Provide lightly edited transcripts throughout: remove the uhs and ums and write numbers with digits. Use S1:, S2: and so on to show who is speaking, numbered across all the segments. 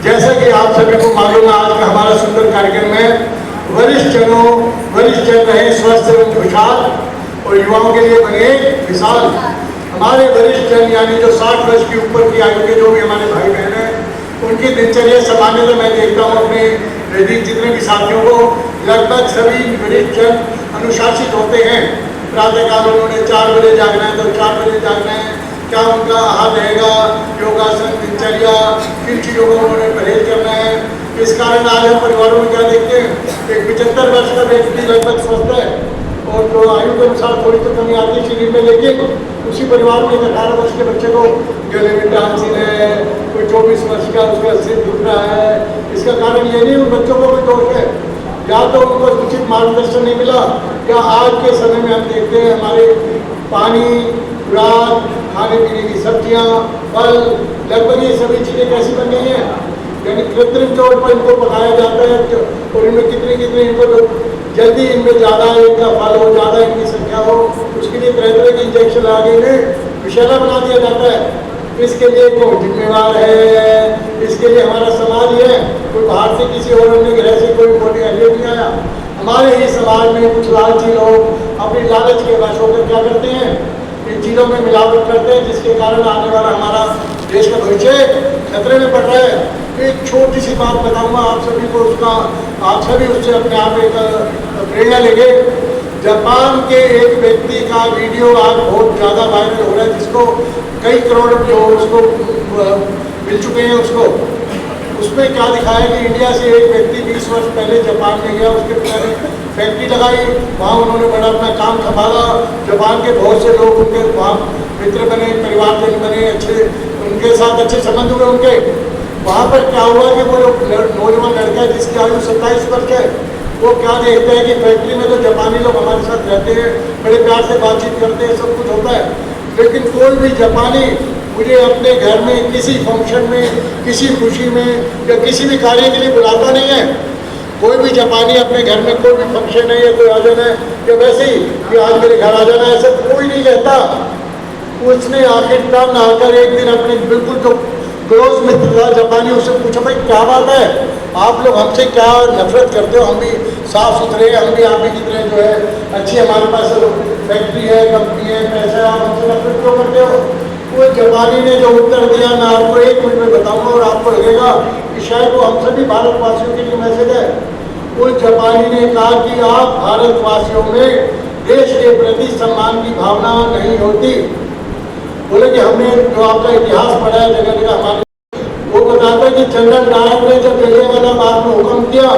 S1: जैसा कि आप सभी को मालूम है, आज का हमारा सुंदर कार्यक्रम में वरिष्ठ जन रहे स्वस्थ एवं खुशहाल और युवाओं के लिए बने मिसाल। हमारे वरिष्ठ जन यानी जो 60 वर्ष की ऊपर की आयु के जो भी हमारे भाई बहन हैं, उनकी दिनचर्या सामान्यतः मैं देखता हूँ अपने नजदीक जितने भी साथियों को, लगभग सभी वरिष्ठ जन अनुशासित होते हैं। प्रातःकाल उन्होंने 4 बजे जागना है तो 4 बजे जागना है। क्या उनका आहार रहेगा, योगासन, दिनचर्या, किन चीज़ों को उन्होंने परहेज करना है। इस कारण आज हम परिवारों में क्या देखते हैं, एक 75 वर्ष का व्यक्ति लगभग स्वस्थ है और जो आयु के अनुसार थोड़ी तो कमी आती है शरीर में, लेकिन उसी परिवार में एक 18 वर्ष के बच्चे को गले में डांसिन है, कोई 24 वर्ष का उसका सिर दुख रहा है। इसका कारण ये नहीं उन बच्चों को भी दोष है, या तो उनको उचित मार्गदर्शन नहीं मिला, या आज के समय में हम देखते हैं हमारे पानी, खुराक, खाने पीने की सब्जियां, फल, लगभग ये सभी चीज़ें कैसी बन गई हैं, यानी कृत्रिम तौर पर इनको पकाया जाता है और इनमें कितने इनको जल्दी इनमें ज़्यादा इनका फल हो, ज़्यादा इनकी संख्या हो, उसके लिए तरह तरह के इंजेक्शन लगा के इन्हें विषैला बना दिया जाता है। इसके लिए कौन जिम्मेवार है? इसके लिए हमारा समाज ही है। कोई बाहर से किसी और अन्य ग्रह से कोई मोटे हल्ले नहीं आया। हमारे ही समाज में कुछ लालची लोग अपनी लालच के वश होकर क्या करते हैं, इन चीज़ों में मिलावट करते हैं, जिसके कारण आने वाला हमारा देश का भविष्य खतरे में पड़ रहा है। एक छोटी सी बात बताऊंगा आप सभी को, उसका आप सभी उससे अपने आप एक प्रेरणा लेंगे। जापान के एक व्यक्ति का वीडियो आज बहुत ज़्यादा वायरल हो रहा है, जिसको कई करोड़ जो उसको मिल चुके हैं उसको। उसमें क्या दिखाया कि इंडिया से एक व्यक्ति 20 वर्ष पहले जापान में गया, उसके पिता ने फैक्ट्री लगाई, वहाँ उन्होंने बड़ा अपना काम संभाला। जापान के बहुत से लोग उनके वहाँ मित्र बने, परिवारजन बने, अच्छे उनके साथ अच्छे संबंध हुए उनके। वहाँ पर क्या हुआ कि वो नौजवान लड़का जिसकी आयु 27 वर्ष है, वो क्या देखता है कि फैक्ट्री में तो जापानी लोग हमारे साथ रहते हैं, बड़े प्यार से बातचीत करते हैं, सब कुछ होता है, लेकिन कोई भी जापानी मुझे अपने घर में किसी फंक्शन में, किसी खुशी में या किसी भी कार्य के लिए बुलाता नहीं है। कोई भी जापानी अपने घर में कोई भी फंक्शन है या कोई आ जाना है या वैसे ही कि आज मेरे घर आ जाना है, ऐसा कोई नहीं कहता। उसने आखिरकार नहाकर एक दिन अपने बिल्कुल जो क्लोज मित्र था जापानी, उससे पूछा भाई क्या बात है, आप लोग हमसे क्या नफरत करते हो, हम भी साफ सुथरे हैं, हम भी आप ही की तरह जो है अच्छी हमारे पास फैक्ट्री है, कंपनी है, पैसा है, आप हमसे नफरत क्यों करते हो। वो जापानी ने जो उत्तर दिया मैं आपको 1 मिनट में बताऊंगा और आपको लगेगा कि शायद वो हम सभी भारतवासियों के लिए मैसेज है। उस जापानी ने कहा कि आप भारतवासियों में देश के प्रति सम्मान की भावना नहीं होती। बोले कि हमने जो आपका इतिहास पढ़ा है जगह जगह हमारे, वो बताता है कि जनरल डायर ने जब जलियांवाला बाग में हुक्म किया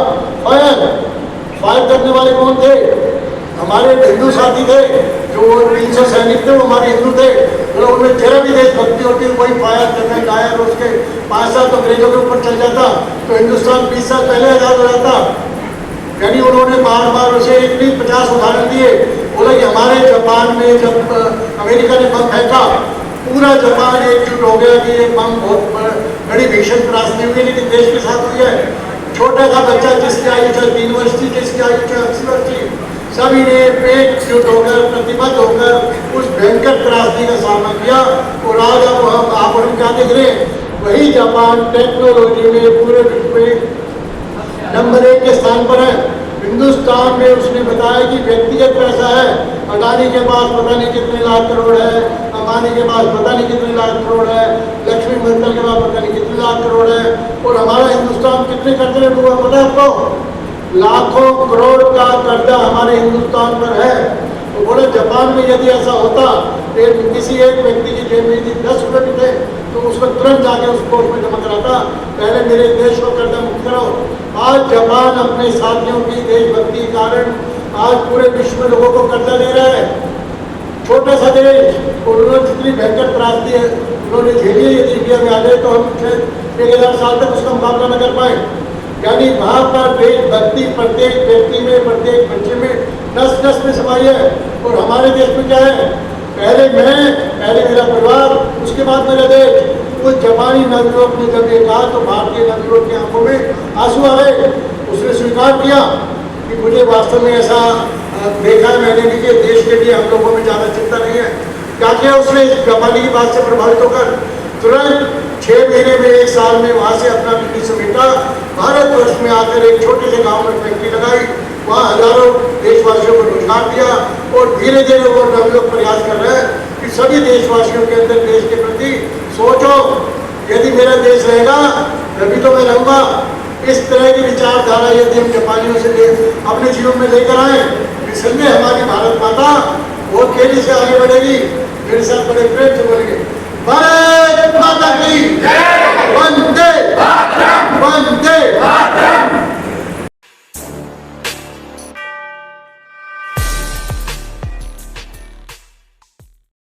S1: फायर करने वाले कौन थे? हमारे हिंदू साथी थे, जो 300 सैनिक थे वो हमारे हिंदू थे। तो उनमें जरा भी देशभक्ति होती, वही फायर जनरल डायर उसके 5 साल तो अंग्रेजों के ऊपर चल जाता तो हिंदुस्तान 20 साल पहले आज़ाद हो जाता। यानी उन्होंने बार बार उसे एक नहीं 50 उदाहरण दिए। बोला कि हमारे जापान में जब अमेरिका ने बम फेंका, पूरा जापान एकजुट हो गया कि ये बम बहुत बड़ी भीषण त्रासदी हुई, लेकिन देश के साथ हुई है। छोटा सा बच्चा जिसकी आयु 3 वर्ष थी, जिसकी आयु 80 वर्ष थी, सभी ने एकजुट होकर प्रतिबद्ध होकर उस भयंकर त्रासदी का सामना किया। और आज अब आप हम क्या देख रहे हैं, वही जापान टेक्नोलॉजी में पूरे विश्व में नंबर 1 के स्थान पर है। हिंदुस्तान में उसने बताया कि व्यक्तिगत पैसा है, अडानी के पास पता नहीं कितने लाख करोड़ है, अंबानी के पास पता नहीं कितने लाख करोड़ है, लक्ष्मी मित्तल के पास पता नहीं कितने लाख करोड़ है, और हमारा हिंदुस्तान कितने कर्जे में डूबा पता है आपको? लाखों करोड़ का कर्जा हमारे हिंदुस्तान पर है। तो बोले जापान में यदि ऐसा होता, किसी एक व्यक्ति की जेब में यदि 10 रुपये भी थे तो उसको तुरंत जाके उसको उसमें जमा कराता, पहले मेरे देश को कर्जा मुक्त करो। आज जापान अपने साथियों की देशभक्ति के कारण आज पूरे विश्व में लोगों को कर्जा दे रहा है। छोटा सा देश, और उन्होंने जितनी भयंकर त्रासदी है उन्होंने झेली है, यदि इंडिया में आ जाए तो हम 1000 साल तक उसका मुकाबला न कर पाए। यानी वहाँ पर देशभक्ति प्रत्येक व्यक्ति में, प्रत्येक बच्चे में नस नस में समाई है। और हमारे देश में क्या है, पहले मैं, पहले मेरा परिवार, उसके बाद मेरा देश। वो जापानी नवयुवक ने जब ये कहा तो भारतीय नवयुवक की आंखों में आंसू आ गए। उसने स्वीकार किया कि मुझे वास्तव में ऐसा देखा है मैंने भी कि देश के लिए हम लोगों में ज़्यादा चिंता नहीं है। क्या किया उसने जापानी की बात से प्रभावित होकर, तुरंत 6 महीने में 1 साल में वहाँ से अपना बिजनेस समेटा, भारतवर्ष में आकर एक छोटे से गांव में फैक्ट्री लगाई, वहाँ हजारों देशवासियों को रोजगार दिया। और धीरे धीरे वो हम लोग प्रयास कर रहे हैं कि सभी देशवासियों के अंदर देश के प्रति सोचो, यदि मेरा देश रहेगा तभी तो मैं रहूँगा। इस तरह की विचारधारा यदि हम जापानियों से अपने जीवन में लेकर आए, निसंदेह हमारी भारत माता बहुत तेजी से आगे बढ़ेगी। मेरे साथ बड़े प्रेम से बोलेंगे, भारत माता की जय।